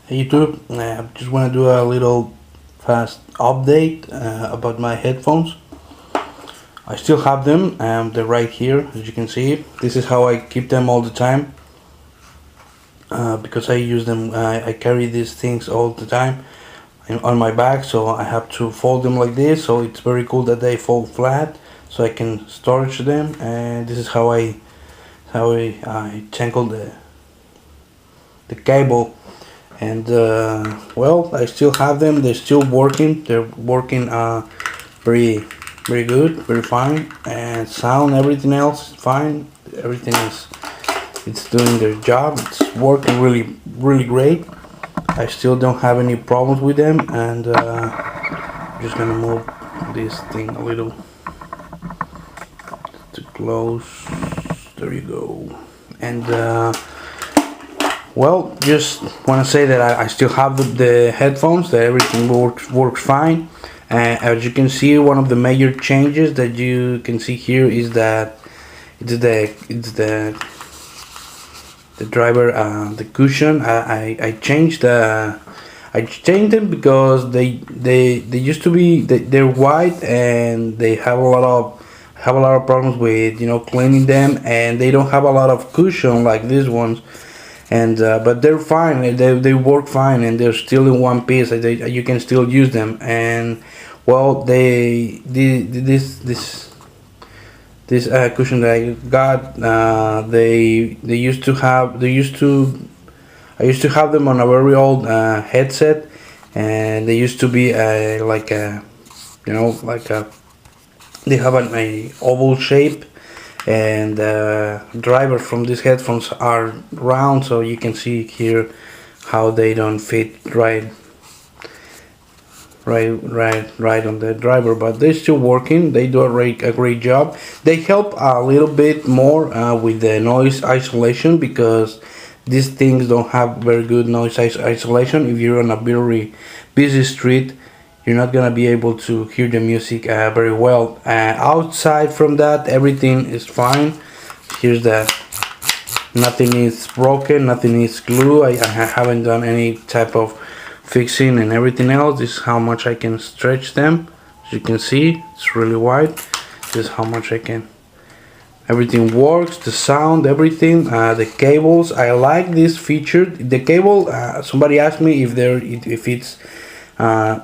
Hey YouTube, I just want to do a little fast update about my headphones. I still have them, they're right here as you can see. This is how I keep them all the time because I use them, I carry these things all the time on my back, so I have to fold them like this, so it's very cool that they fold flat so I can storage them. And this is how I tangle the cable. And well, I still have them, they're still working, very good, very fine, and sound, everything else is fine, everything is, it's doing their job, it's working really great. I still don't have any problems with them. And I'm just gonna move this thing a little to close, there you go. And well, just want to say that I still have the headphones, that everything works fine. As you can see, one of the major changes that you can see here is that it's the driver, the cushion. I changed them because they used to be, they're white and they have a lot of problems with cleaning them, and they don't have a lot of cushion like these ones. And but they're fine, they work fine, and they're still in one piece. You can still use them. And well, this cushion that I got, they used to have, I used to have them on a very old headset, and they used to be like a, they have a oval shape, and drivers from these headphones are round, so you can see here how they don't fit right on the driver, but they're still working. They do a great job. They help a little bit more with the noise isolation, because these things don't have very good noise isolation. If you're on a very busy street, you're not gonna be able to hear the music very well. Outside from that, everything is fine. Here's the, nothing is broken, nothing is glue. I haven't done any type of fixing and everything else. This is how much I can stretch them. As you can see, it's really wide. This is how much I can. Everything works, the sound, everything. The cables, I like this feature. The cable, somebody asked me if it's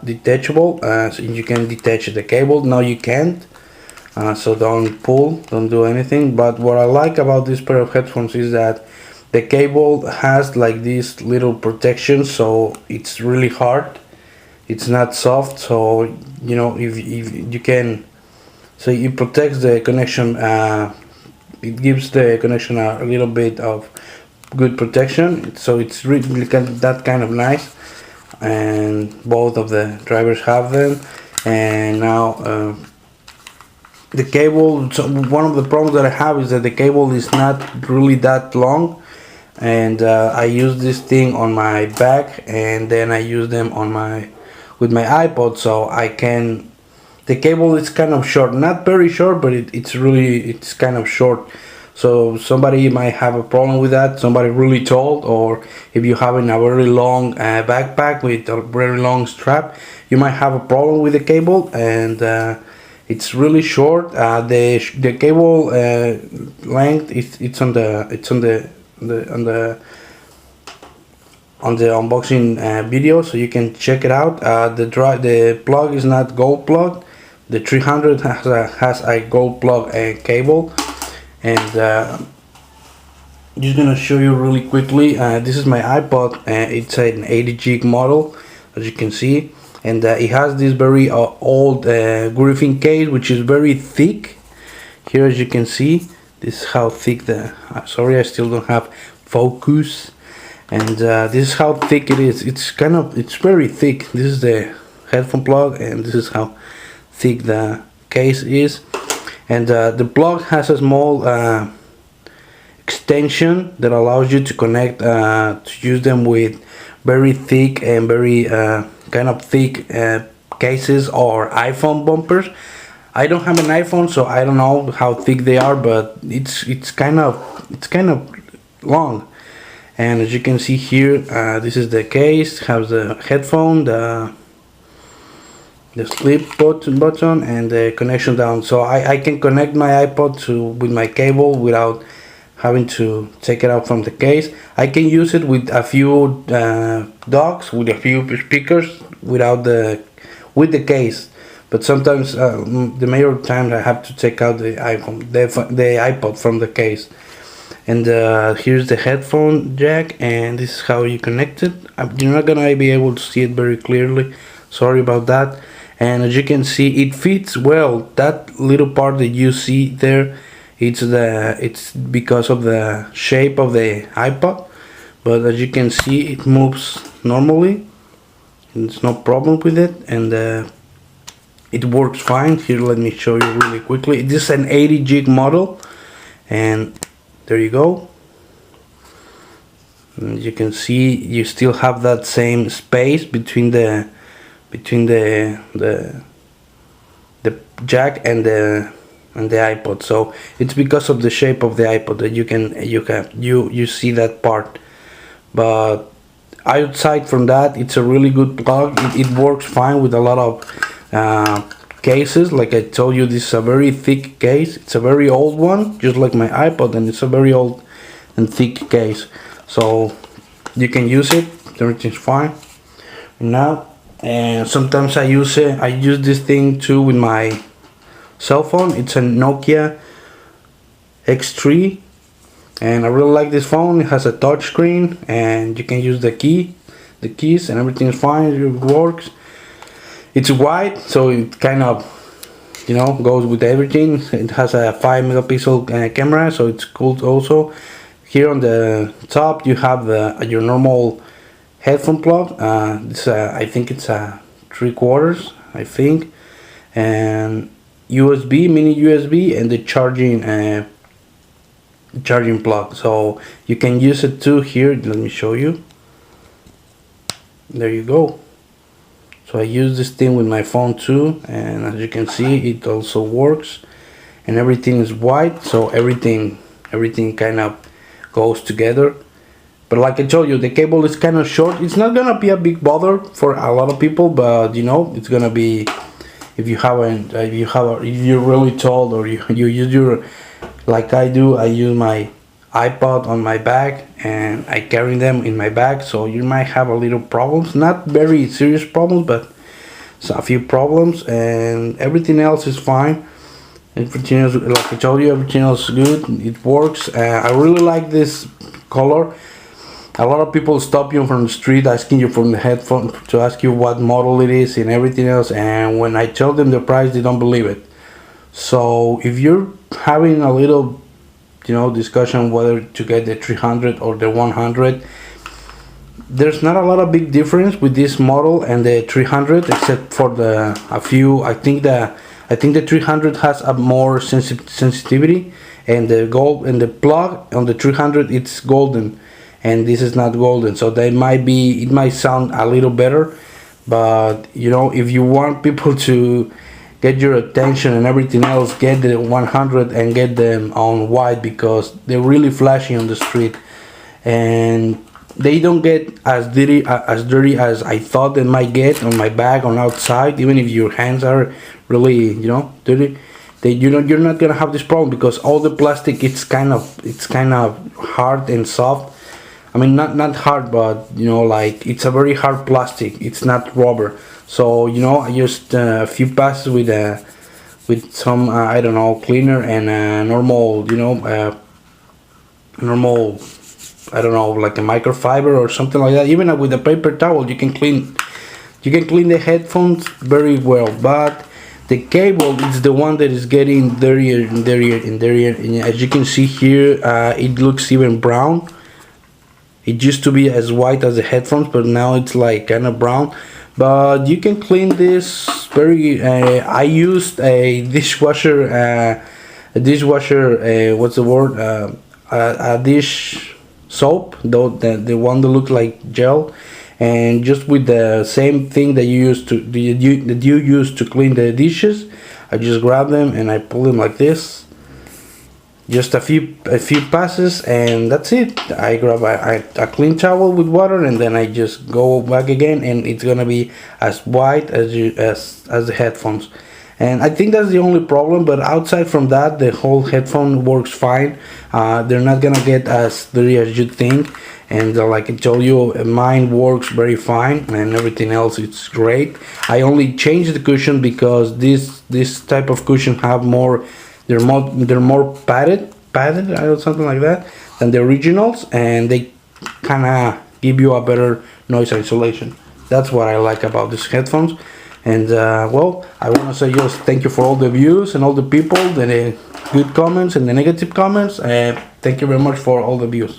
detachable, so you can detach the cable. No, you can't, so don't pull, don't do anything. But what I like about this pair of headphones is that the cable has like this little protection, so it's really hard, it's not soft. So if you can, so it protects the connection, it gives the connection a little bit of good protection, so it's really that kind of nice. And both of the drivers have them. And now the cable, so one of the problems that I have is that the cable is not really that long, and I use this thing on my back, and then I use them with my iPod, so I can, the cable is kind of short, not very short, but it's kind of short. So somebody might have a problem with that, somebody really tall, or if you're having a very long backpack with a very long strap, you might have a problem with the cable. And it's really short. The cable length, it's on the unboxing video, so you can check it out. The plug is not gold plug. The 300 has a gold plug cable. And just gonna show you really quickly. This is my iPod. It's an 80 gig model, as you can see, and it has this very old Griffin case, which is very thick. Here, as you can see, this is how thick the. Sorry, I still don't have focus. And this is how thick it is. It's very thick. This is the headphone plug, and this is how thick the case is. And the plug has a small extension that allows you to connect, to use them with very thick and very kind of thick cases or iPhone bumpers. I don't have an iPhone, so I don't know how thick they are, but it's kind of long. And as you can see here, this is the case, has the headphone, the sleep button and the connection down. So I can connect my iPod with my cable without having to take it out from the case. I can use it with a few docks, with a few speakers with the case. But sometimes, the major times, I have to take out the iPod from the case. And here's the headphone jack, and this is how you connect it. You're not gonna be able to see it very clearly. Sorry about that. And as you can see, it fits well. That little part that you see there, it's because of the shape of the iPod. But as you can see, it moves normally. There's no problem with it, and it works fine. Here, let me show you really quickly. This is an 80 gig model, and there you go. And you can see you still have that same space between the jack and the iPod. So it's because of the shape of the iPod that you see that part. But outside from that, it's a really good plug. It works fine with a lot of cases. Like I told you, this is a very thick case. It's a very old one, just like my iPod, and it's a very old and thick case. So you can use it. Everything's fine. Now, and sometimes I use this thing too with my cell phone. It's a Nokia X3, and I really like this phone. It has a touch screen, and you can use the keys, and everything is fine. It works. It's wide, so it kind of, goes with everything. It has a 5 megapixel camera, so it's cool also. Here on the top you have your normal headphone plug. I think it's a 3/4, I think, and USB, mini USB, and the charging plug. So you can use it too here. Let me show you. There you go. So I use this thing with my phone too, and as you can see, it also works, and everything is white, so everything kind of goes together. But like I told you, the cable is kind of short. It's not gonna be a big bother for a lot of people, but it's gonna be if you're really tall, or you use your, like I do. I use my iPod on my bag, and I carry them in my bag, so you might have a little problems, not very serious problems, but a few problems, and everything else is fine. Everything else, like I told you, everything else is good. It works. I really like this color. A lot of people stop you from the street asking you from the headphone to ask you what model it is and everything else, and when I tell them the price, they don't believe it. So if you're having a little discussion whether to get the 300 or the 100, there's not a lot of big difference with this model and the 300, except for a few. I think the 300 has a more sensitivity, and the plug on the 300, it's golden, and this is not golden, so it might sound a little better. But if you want people to get your attention and everything else, get the 100 and get them on white, because they're really flashy on the street, and they don't get as dirty as I thought they might get on my bag on outside. Even if your hands are really dirty, you're not gonna have this problem, because all the plastic, it's kind of hard and soft. I mean, not hard, but like, it's a very hard plastic. It's not rubber. So I used a few passes with some I don't know, cleaner, and normal normal, I don't know, like a microfiber or something like that. Even with a paper towel, you can clean the headphones very well. But the cable is the one that is getting dirtier and dirtier and dirtier. And as you can see here, it looks even brown. It used to be as white as the headphones, but now it's like kind of brown. But you can clean this very. I used a dishwasher. What's the word? A dish soap, though, the one that looks like gel, and just with the same thing that you use to clean the dishes, I just grab them and I pull them like this. just a few passes, and that's it. I grab a clean towel with water, and then I just go back again, and it's gonna be as white as the headphones. And I think that's the only problem, but outside from that, the whole headphone works fine. They're not gonna get as dirty as you think, and like I told you, mine works very fine, and everything else it's great. I only changed the cushion because this type of cushion have more, they're more padded or something like that than the originals, and they kind of give you a better noise isolation. That's what I like about these headphones. And well, I want to say just thank you for all the views and all the people, the good comments and the negative comments. Thank you very much for all the views.